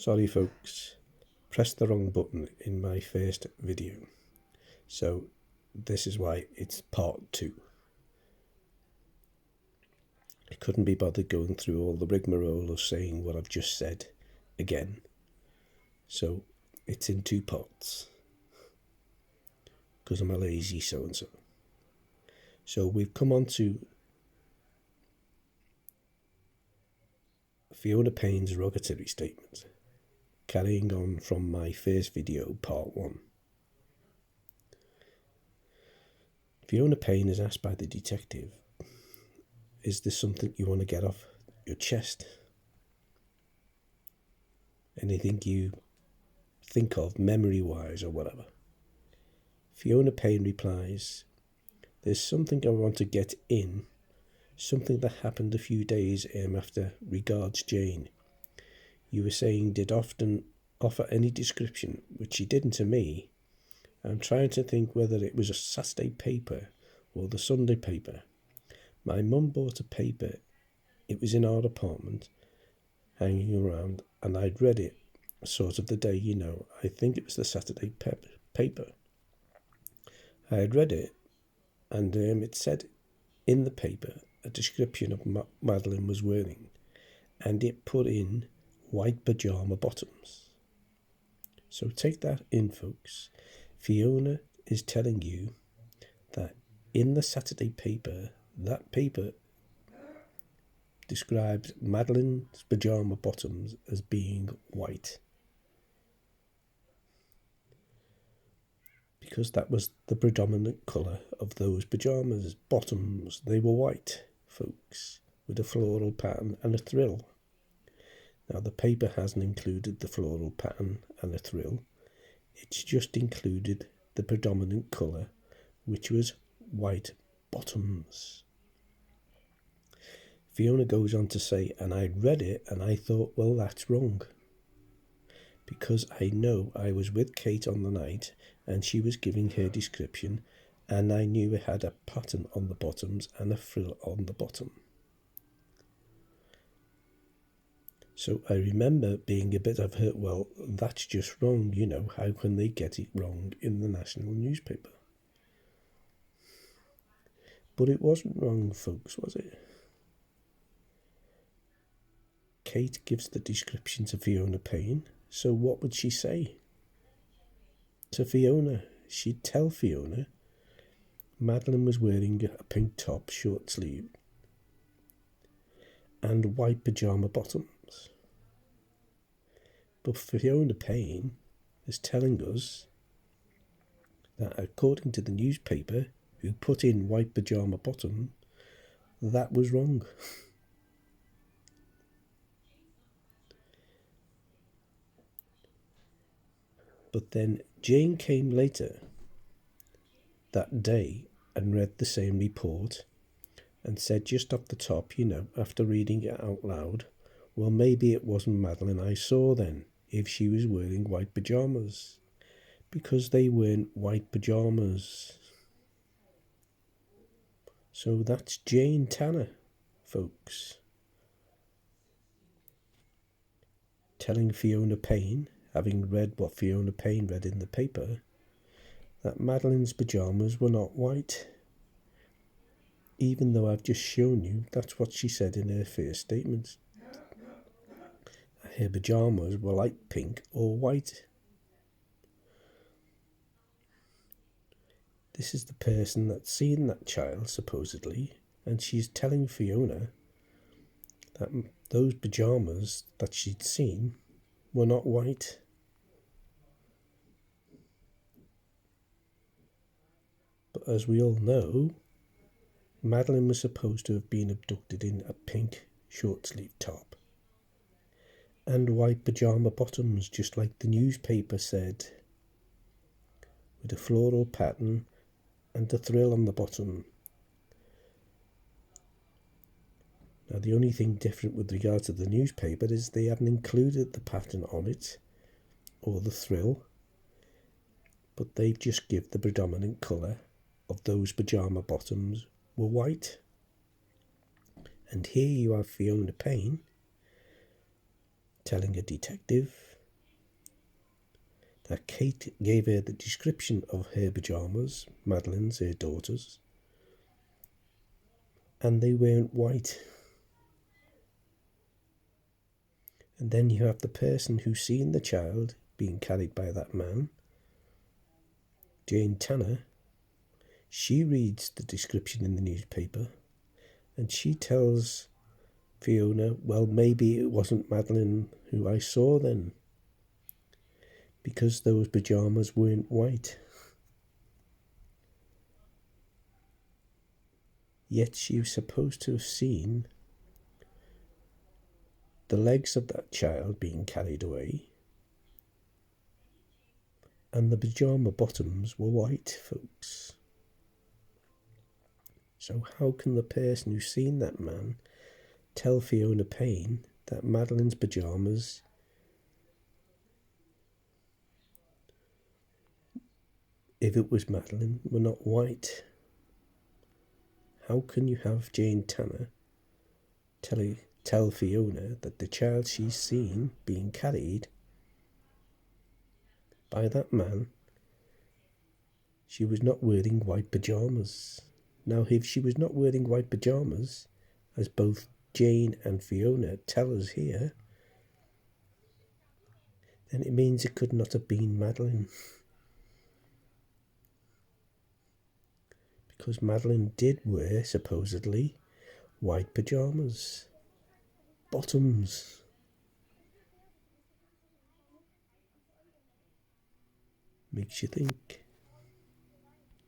Sorry folks, pressed the wrong button in my first video, so this is why it's part 2. I couldn't be bothered going through all the rigmarole of saying what I've just said again, so it's in 2 parts, because I'm a lazy so-and-so. So we've come on to Fiona Payne's rogatory statement, carrying on from my first video, part 1. Fiona Payne is asked by the detective, is this something you want to get off your chest? Anything you think of memory-wise or whatever? Fiona Payne replies, there's something I want to get in, something that happened a few days after. Regards, Jane. You were saying did often offer any description, which she didn't to me. I'm trying to think whether it was a Saturday paper or the Sunday paper. My mum bought a paper. It was in our apartment, hanging around, and I'd read it sort of the day, you know. I think it was the Saturday paper. I had read it, and it said in the paper a description of Madeleine was wearing, and it put in white pyjama bottoms. So take that in, folks. Fiona is telling you that in the Saturday paper, that paper describes Madeleine's pyjama bottoms as being white, because that was the predominant colour of those pyjamas bottoms. They were white, folks, with a floral pattern and a thrill. Now the paper hasn't included the floral pattern and a thrill, it's just included the predominant colour, which was white bottoms. Fiona goes on to say, and I read it and I thought, well, that's wrong, because I know I was with Kate on the night and she was giving her description, and I knew it had a pattern on the bottoms and a frill on the bottom. So I remember being a bit of hurt, well, that's just wrong, you know, how can they get it wrong in the national newspaper? But it wasn't wrong, folks, was it? Kate gives the description to Fiona Payne, so what would she say to Fiona? She'd tell Fiona Madeleine was wearing a pink top, short sleeve, and white pyjama bottoms. But Fiona Payne is telling us that according to the newspaper, who put in white pyjama bottom, that was wrong. But then Jane came later that day and read the same report and said just off the top, you know, after reading it out loud, well, maybe it wasn't Madeleine I saw then, if she was wearing white pyjamas, because they weren't white pyjamas. So that's Jane Tanner, folks, telling Fiona Payne, having read what Fiona Payne read in the paper, that Madeleine's pyjamas were not white, even though I've just shown you that's what she said in her first statement. Her pyjamas were light pink or white. This is the person that's seen that child, supposedly, and she's telling Fiona that those pyjamas that she'd seen were not white. But as we all know, Madeleine was supposed to have been abducted in a pink short-sleeved top and white pyjama bottoms, just like the newspaper said, with a floral pattern and a thrill on the bottom. Now the only thing different with regard to the newspaper is they hadn't included the pattern on it or the thrill, but they've just given the predominant colour of those pyjama bottoms were white. And here you have Fiona Payne telling a detective that Kate gave her the description of her pyjamas, Madeleine's, her daughter's, and they weren't white. And then you have the person who's seen the child being carried by that man, Jane Tanner. She reads the description in the newspaper and she tells Fiona, well, maybe it wasn't Madeleine who I saw then, because those pyjamas weren't white. Yet she was supposed to have seen the legs of that child being carried away, and the pyjama bottoms were white, folks. So how can the person who's seen that man tell Fiona Payne that Madeleine's pyjamas if it was Madeleine, were not white? How can you have Jane Tanner tell Fiona that the child she's seen being carried by that man, she was not wearing white pyjamas? Now, if she was not wearing white pyjamas, as both Jane and Fiona tell us here, then it means it could not have been Madeleine. Because Madeleine did wear, supposedly, white pyjamas. Bottoms. Makes you think.